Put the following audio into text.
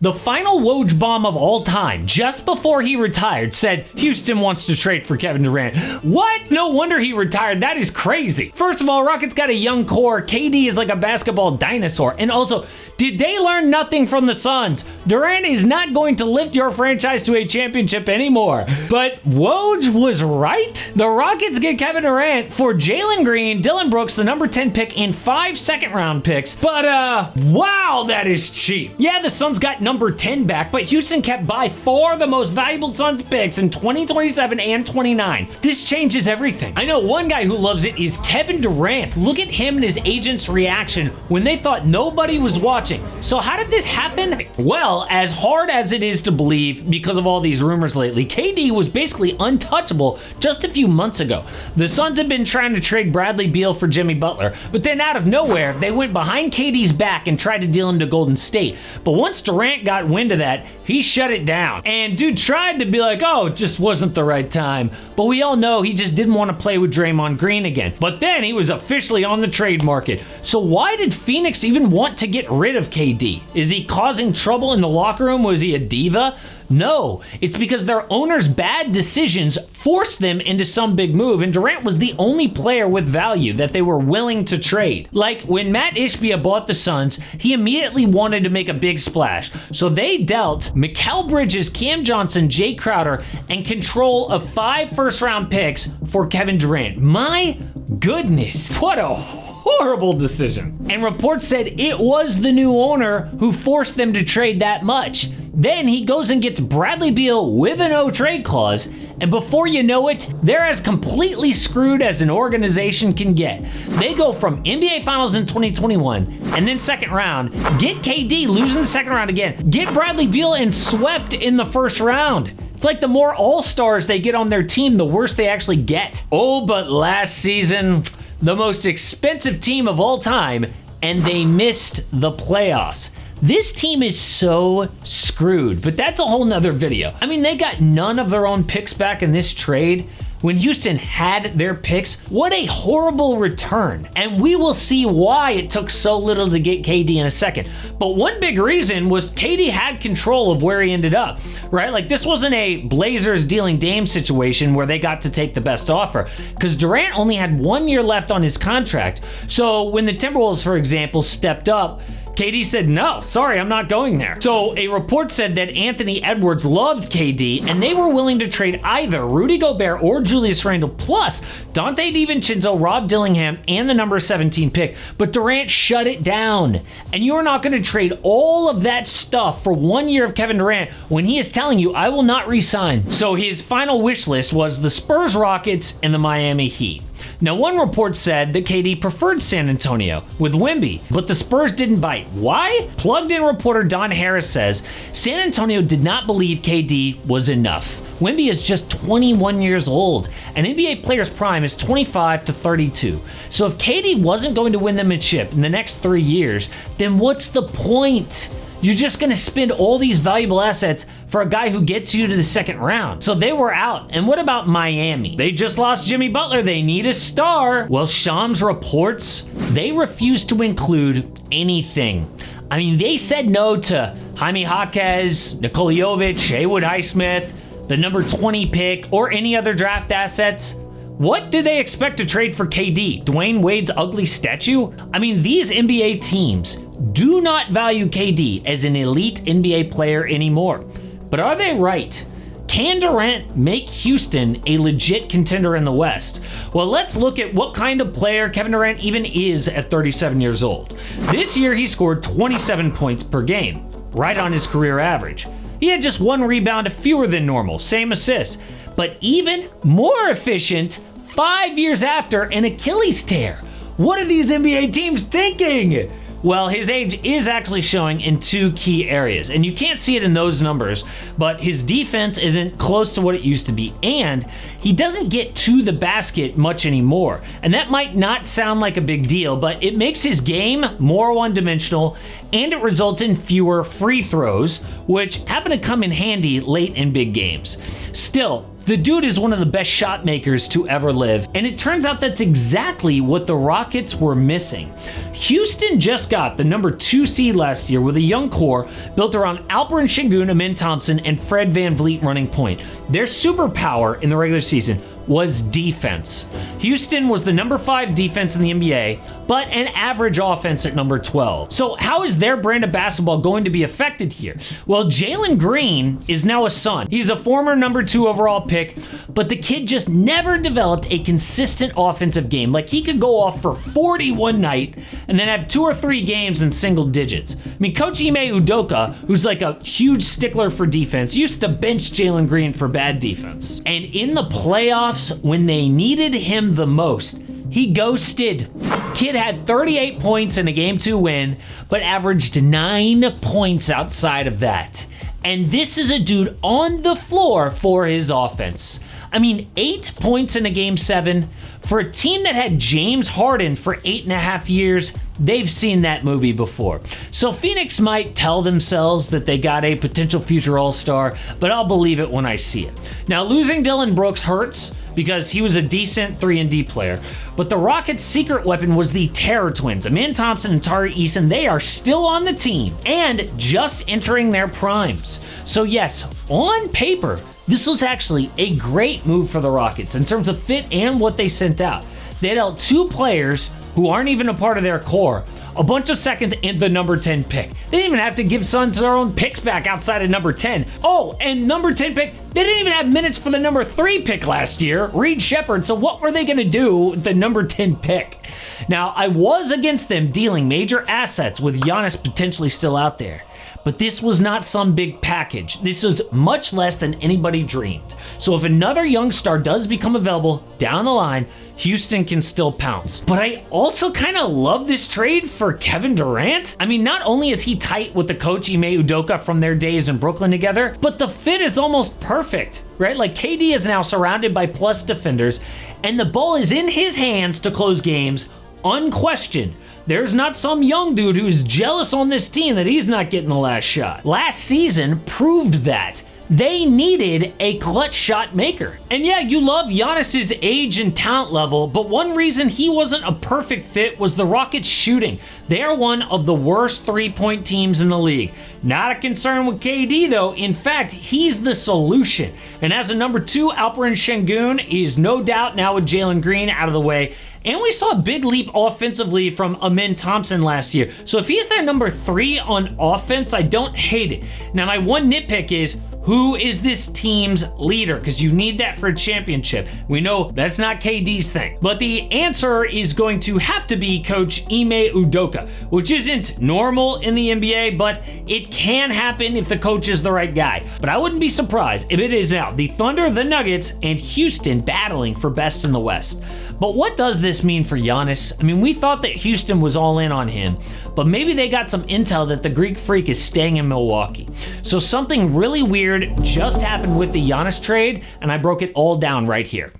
The final Woj bomb of all time, just before he retired, said Houston wants to trade for Kevin Durant. What? No wonder he retired. That is crazy. First of all, Rockets got a young core. KD is like a basketball dinosaur. And also, did they learn nothing from the Suns? Durant is not going to lift your franchise to a championship anymore. But Woj was right. The Rockets get Kevin Durant for Jalen Green, Dylan Brooks, the number 10 pick, and 5 second-round picks. But, wow, that is cheap. Yeah, the Suns got number 10 back, but Houston kept by far the most valuable Suns picks in 2027 and 29. This changes everything. I know one guy who loves it is Kevin Durant. Look at him and his agent's reaction when they thought nobody was watching. So how did this happen? Well, as hard as it is to believe because of all these rumors lately, KD was basically untouchable just a few months ago. The Suns had been trying to trade Bradley Beal for Jimmy Butler, but then out of nowhere, they went behind KD's back and tried to deal him to Golden State. But once Durant got wind of that, he shut it down. And dude tried to be like, oh, it just wasn't the right time. But we all know he just didn't want to play with Draymond Green again. But then he was officially on the trade market. So why did Phoenix even want to get rid of KD? Is he causing trouble in the locker room? Was he a diva? No, it's because their owner's bad decisions forced them into some big move, and Durant was the only player with value that they were willing to trade. Like, when Matt Ishbia bought the Suns, he immediately wanted to make a big splash. So they dealt Mikal Bridges, Cam Johnson, Jay Crowder, and control of 5 first-round picks for Kevin Durant. My goodness, what a horrible decision. And reports said it was the new owner who forced them to trade that much. Then he goes and gets Bradley Beal with a no trade clause, and before you know it, they're as completely screwed as an organization can get. They go from NBA Finals in 2021, and then second round, get KD losing the second round again, get Bradley Beal and swept in the first round. It's like the more all-stars they get on their team, the worse they actually get. Oh, but last season, the most expensive team of all time, and they missed the playoffs. This team is so screwed, but that's a whole nother video. I mean, they got none of their own picks back in this trade. When Houston had their picks, what a horrible return. And we will see why it took so little to get KD in a second. But one big reason was KD had control of where he ended up, right? Like, this wasn't a Blazers dealing Dame situation where they got to take the best offer, because Durant only had 1 year left on his contract. So when the Timberwolves, for example, stepped up, KD said, no, sorry, I'm not going there. So a report said that Anthony Edwards loved KD, and they were willing to trade either Rudy Gobert or Julius Randle, plus Dante DiVincenzo, Rob Dillingham, and the number 17 pick. But Durant shut it down. And you're not going to trade all of that stuff for 1 year of Kevin Durant when he is telling you, I will not re-sign. So his final wish list was the Spurs, Rockets, and the Miami Heat. Now, one report said that KD preferred San Antonio with Wemby, but the Spurs didn't bite. Why? Plugged-in reporter Don Harris says San Antonio did not believe KD was enough. Wemby is just 21 years old. An NBA player's prime is 25 to 32. So if KD wasn't going to win them a chip in the next 3 years, then what's the point? You're just going to spend all these valuable assets for a guy who gets you to the second round. So they were out. And what about Miami? They just lost Jimmy Butler. They need a star. Well, Shams reports they refused to include anything. I mean, they said no to Jaime Jaquez, Nikola Jovic, Haywood Highsmith, the number 20 pick, or any other draft assets. What did they expect to trade for KD? Dwayne Wade's ugly statue? I mean, these NBA teams do not value KD as an elite NBA player anymore. But are they right? Can Durant make Houston a legit contender in the West? Well, let's look at what kind of player Kevin Durant even is at 37 years old. This year, he scored 27 points per game, right on his career average. He had just 1 rebound fewer than normal, same assists, but even more efficient 5 years after an Achilles tear. What are these NBA teams thinking? Well, his age is actually showing in 2 key areas, and you can't see it in those numbers, but his defense isn't close to what it used to be, and he doesn't get to the basket much anymore. And that might not sound like a big deal, but it makes his game more one-dimensional, and it results in fewer free throws, which happen to come in handy late in big games. Still, the dude is one of the best shot makers to ever live, and it turns out that's exactly what the Rockets were missing. Houston just got the number 2 seed last year with a young core built around Alperen Sengun, Amin Thompson, and Fred VanVleet running point. Their superpower in the regular season was defense. Houston was the number 5 defense in the NBA, but an average offense at number 12. So how is their brand of basketball going to be affected here? Well, Jalen Green is now a Sun. He's a former number 2 overall pick, but the kid just never developed a consistent offensive game. Like, he could go off for 40 one night and then have 2 or 3 games in single digits. I mean, Coach Ime Udoka, who's like a huge stickler for defense, used to bench Jalen Green for bad defense. And in the playoffs, when they needed him the most, he ghosted. Kid had 38 points in a Game 2 win, but averaged 9 points outside of that. And this is a dude on the floor for his offense. I mean, 8 points in a Game 7. For a team that had James Harden for 8.5 years, they've seen that movie before. So Phoenix might tell themselves that they got a potential future All-Star, but I'll believe it when I see it. Now, losing Dillon Brooks hurts because he was a decent 3-and-D player, but the Rockets' secret weapon was the Terror Twins. Amin Thompson and Tari Eason, they are still on the team and just entering their primes. So yes, on paper, this was actually a great move for the Rockets in terms of fit and what they sent out. They dealt 2 players who aren't even a part of their core a bunch of seconds and the number 10 pick. They didn't even have to give Suns their own picks back outside of number 10. Oh, and number 10 pick, they didn't even have minutes for the number 3 pick last year, Reed Shepherd. So what were they going to do with the number 10 pick? Now, I was against them dealing major assets with Giannis potentially still out there. But this was not some big package. This was much less than anybody dreamed. So if another young star does become available down the line, Houston can still pounce. But I also kind of love this trade for Kevin Durant. I mean, not only is he tight with the coach Ime Udoka from their days in Brooklyn together, but the fit is almost perfect, right? Like, KD is now surrounded by plus defenders, and the ball is in his hands to close games unquestioned. There's not some young dude who's jealous on this team that he's not getting the last shot. Last season proved that. They needed a clutch shot maker. And yeah, you love Giannis's age and talent level, but one reason he wasn't a perfect fit was the Rockets' shooting. They are one of the worst three-point teams in the league. Not a concern with KD though. In fact, he's the solution. And as a number 2, Alperen Sengun is no doubt now with Jalen Green out of the way. And we saw a big leap offensively from Amin Thompson last year. So if he's their number 3 on offense, I don't hate it. Now, my one nitpick is, who is this team's leader? Because you need that for a championship. We know that's not KD's thing. But the answer is going to have to be Coach Ime Udoka, which isn't normal in the NBA, but it can happen if the coach is the right guy. But I wouldn't be surprised if it is now the Thunder, the Nuggets, and Houston battling for best in the West. But what does this mean for Giannis? I mean, we thought that Houston was all in on him, but maybe they got some intel that the Greek Freak is staying in Milwaukee. So something really weird just happened with the Giannis trade, and I broke it all down right here.